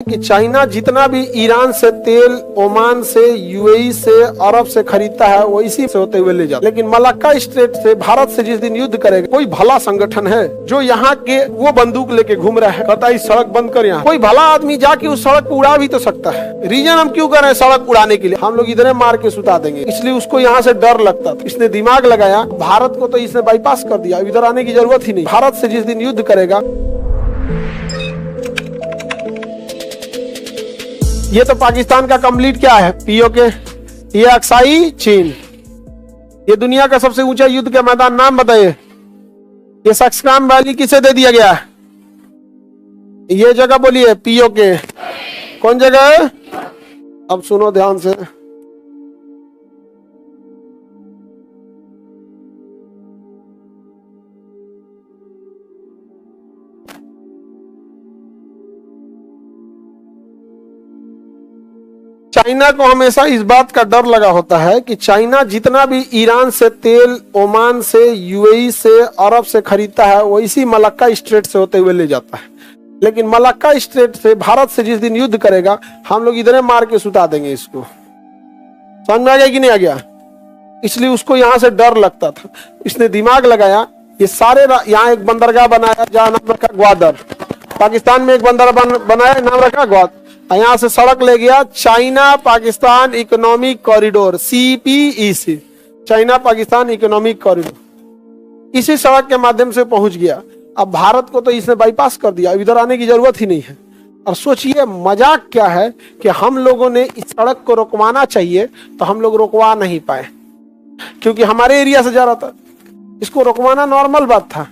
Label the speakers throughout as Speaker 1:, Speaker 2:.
Speaker 1: कि चाइना जितना भी ईरान से तेल, ओमान से, यूएई से, अरब से खरीदता है वो इसी से होते हुए ले जाता है। लेकिन मलक्का स्ट्रेट से भारत से जिस दिन युद्ध करेगा, कोई भला संगठन है जो यहाँ के वो बंदूक लेके घूम रहा है, कहता है सड़क बंद कर। यहाँ कोई भला आदमी जाके उस सड़क को उड़ा भी तो सकता है। रीजन हम क्यों कर रहे हैं सड़क उड़ाने के लिए? हम लोग इधर मार के सुता देंगे, इसलिए उसको यहाँ से डर लगता था। इसने दिमाग लगाया, भारत को तो इसने बाईपास कर दिया, इधर आने की जरूरत ही नहीं। भारत से जिस दिन युद्ध करेगा, ये तो पाकिस्तान का कंप्लीट क्या है, पीओके, ये अक्साई चीन। ये दुनिया का सबसे ऊंचा युद्ध का मैदान, नाम बताइए। ये सक्सकाम वैली किसे दे दिया गया? ये जगह बोलिए, पीओके। कौन जगह है? अब सुनो ध्यान से। चाइना को हमेशा इस बात का डर लगा होता है कि चाइना जितना भी ईरान से तेल, ओमान से, यूएई से, अरब से खरीदता है वो इसी मलक्का स्ट्रेट से होते हुए ले जाता है। लेकिन मलक्का स्ट्रेट से भारत से जिस दिन युद्ध करेगा, हम लोग इधर मार के सुता देंगे इसको। समझ में आ गया कि नहीं आ गया? इसलिए उसको यहाँ से डर लगता था। इसने दिमाग लगाया, ये सारे यहाँ एक बंदरगाह बनाया जहाँ नाम रखा ग्वादर। पाकिस्तान में एक बंदरगाह बनाया, नाम रखा ग्वादर। यहाँ से सड़क ले गया China Pakistan economic corridor, CPEC, China Pakistan economic corridor. इसी सड़क के माध्यम से पहुंच गया। अब भारत को तो इसने बाईपास कर दिया, इधर आने की जरूरत ही नहीं है। और सोचिए मजाक क्या है कि हम लोगों ने इस सड़क को रोकवाना चाहिए तो हम लोग रोकवा नहीं पाए, क्योंकि हमारे एरिया से जा रहा था। इसको रोकवाना नॉर्मल बात था।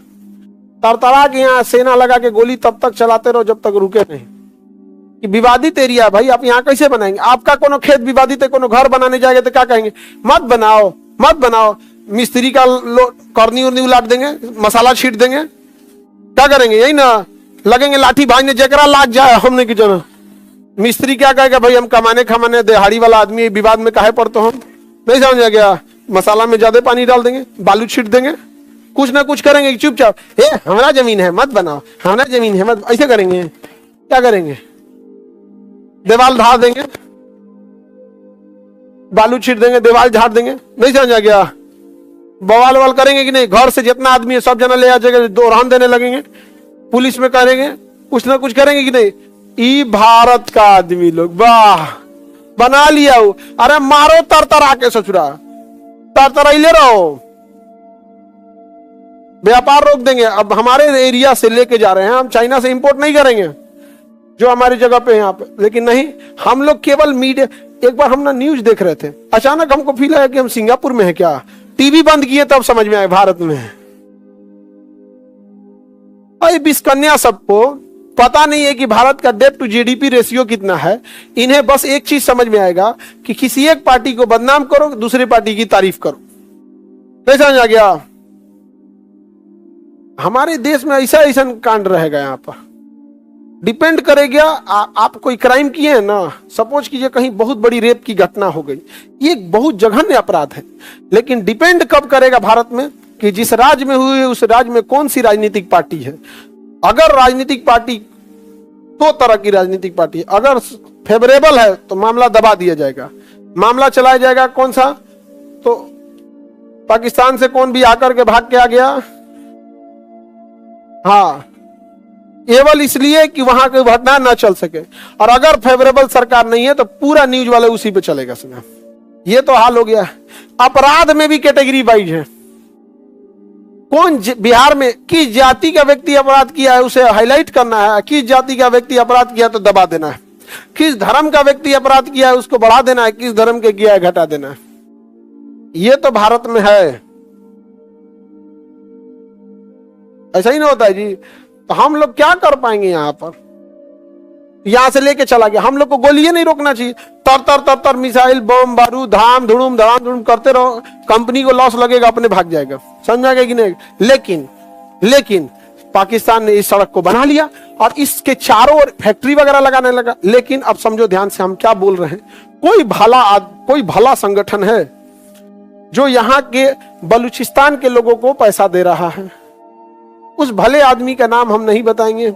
Speaker 1: तरतरा के यहाँ सेना लगा के गोली तब तक चलाते रहो जब तक रुके नहीं। कि विवादित एरिया भाई, आप यहाँ कैसे बनाएंगे? आपका कोनो खेत विवादित है, कोनो घर बनाने जाएंगे तो क्या कहेंगे? मत बनाओ, मत बनाओ। मिस्त्री का करनी उर्नी उलाट देंगे, मसाला छीट देंगे, क्या करेंगे? यही ना लगेंगे लाठी भाई ने जकरा लाग जाए हमने की जगह। मिस्त्री क्या कहेगा? भाई हम कमाने खमाने दिहाड़ी वाला आदमी, विवाद में काहे पड़ते हम? नहीं समझ आ गया? मसाला में ज्यादा पानी डाल देंगे, बालू छीट देंगे, कुछ ना कुछ करेंगे चुपचाप। हमारा जमीन है मत बनाओ, हमारा जमीन है मत, ऐसे करेंगे। क्या करेंगे? दीवाल झाड़ देंगे, बालू छीट देंगे, दीवार झाड़ देंगे। नहीं समझ आ गया? बवाल ववाल करेंगे कि नहीं? घर से जितना आदमी है सब जना ले आ जाएगा, दोहरान देने लगेंगे, पुलिस में करेंगे, कुछ ना कुछ करेंगे कि नहीं? ई भारत का आदमी लोग वाह बना लिया हो। अरे मारो तरतरा के ससुरा, तरतराइले रहो, व्यापार रोक देंगे। अब हमारे एरिया से लेके जा रहे हैं, हम चाइना से इंपोर्ट नहीं करेंगे जो हमारी जगह पे यहाँ पे। लेकिन नहीं, हम लोग केवल मीडिया। एक बार हम ना न्यूज देख रहे थे, अचानक हमको फील आया कि हम सिंगापुर में है क्या। टीवी बंद किए तब समझ में आया भारत में है। अरे बिस्कन्या सबको पता नहीं है कि भारत का डेट टू GDP रेशियो कितना है। इन्हें बस एक चीज समझ में आएगा कि किसी एक पार्टी को बदनाम करो, दूसरी पार्टी की तारीफ करो। नहीं समझ आ गया? हमारे देश में ऐसा ऐसा कांड रहेगा। यहाँ पर डिपेंड करेगा आप कोई क्राइम किए हैं ना, सपोज कीजिए कहीं बहुत बड़ी रेप की घटना हो गई, ये बहुत जघन्य अपराध है। लेकिन डिपेंड कब करेगा भारत में कि जिस राज्य में हुई उस राज्य में कौन सी राजनीतिक पार्टी है। अगर राजनीतिक पार्टी, दो तरह की राजनीतिक पार्टी, अगर फेवरेबल है तो मामला दबा दिया जाएगा, मामला चलाया जाएगा। कौन सा? तो पाकिस्तान से कौन भी आकर के भाग के आ गया, हाँ, केवल इसलिए कि वहां कोई घटना ना चल सके। और अगर फेवरेबल सरकार नहीं है तो पूरा न्यूज वाले उसी पे चलेगा। समय ये तो हाल हो गया। अपराध में भी कैटेगरी वाइज है। कौन बिहार में किस जाति का व्यक्ति अपराध किया है उसे हाईलाइट करना है, किस जाति का व्यक्ति अपराध किया तो दबा देना है, किस धर्म का व्यक्ति अपराध किया है उसको बढ़ा देना है, किस धर्म के किया है घटा देना है। ये तो भारत में है। ऐसा ही ना होता है जी। तो हम लोग क्या कर पाएंगे? यहाँ पर यहां से लेके चला गया, हम लोग को गोलियां नहीं रोकना चाहिए। तर तर तर तर मिसाइल, बम, बारूद, धाम धुड़ुम धड़ाम धुड़ुम करते रहो, कंपनी को लॉस लगेगा, अपने भाग जाएगा। समझा कि नहीं? लेकिन पाकिस्तान ने इस सड़क को बना लिया और इसके चारों ओर फैक्ट्री वगैरह लगाने लगा। लेकिन अब समझो ध्यान से हम क्या बोल रहे हैं। कोई भला संगठन है जो यहाँ के बलूचिस्तान के लोगों को पैसा दे रहा है। उस भले आदमी का नाम हम नहीं बताएंगे,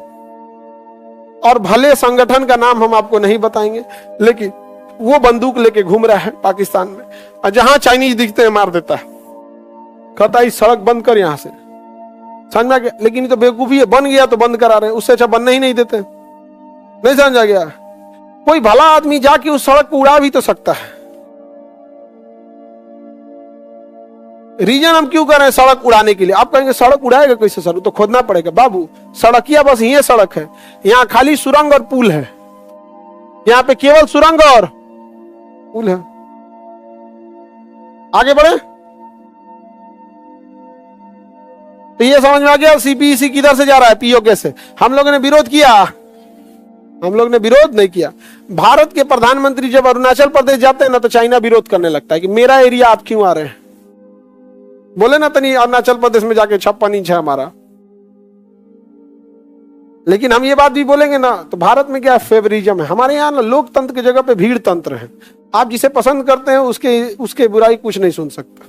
Speaker 1: और भले संगठन का नाम हम आपको नहीं बताएंगे, लेकिन वो बंदूक लेके घूम रहा है पाकिस्तान में, और जहां चाइनीज दिखते हैं मार देता है, कहता है सड़क बंद कर यहां से। समझ में आ गया? लेकिन ये तो बेवकूफी है, बन गया तो बंद करा रहे हैं, उससे अच्छा बनना ही नहीं देते। नहीं समझ आ गया? कोई भला आदमी जाके उस सड़क को उड़ा भी तो सकता है। रीजन हम क्यों कर रहे हैं सड़क उड़ाने के लिए? आप कहेंगे सड़क उड़ाएगा कैसे सर, तो खोदना पड़ेगा। बाबू सड़किया बस ये सड़क है, यहाँ खाली सुरंग और पुल है, यहाँ पे केवल सुरंग और पुल है। आगे बढ़े तो ये समझ में आ गया सीपीईसी किधर से जा रहा है, पीओके से। हम लोगों ने विरोध किया? हम लोग ने विरोध नहीं किया। भारत के प्रधानमंत्री जब अरुणाचल प्रदेश जाते हैं ना, तो चाइना विरोध करने लगता है कि मेरा एरिया आप क्यों आ रहे हैं। बोले ना तनी अरुणाचल प्रदेश में जाके 56 इंच है हमारा। लेकिन हम ये बात भी बोलेंगे ना, तो भारत में क्या फेवरिज्म है। हमारे यहाँ ना लोकतंत्र की जगह पे भीड़ तंत्र है। आप जिसे पसंद करते हैं उसके बुराई कुछ नहीं सुन सकता।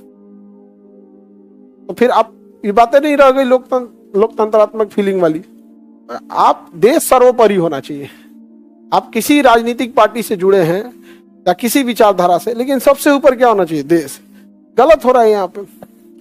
Speaker 1: तो फिर आप ये बातें नहीं रह गई लोकतंत्रात्मक फीलिंग वाली। आप देश सर्वोपरि होना चाहिए। आप किसी राजनीतिक पार्टी से जुड़े हैं या किसी विचारधारा से, लेकिन सबसे ऊपर क्या होना चाहिए? देश। गलत हो रहा है यहाँ पे।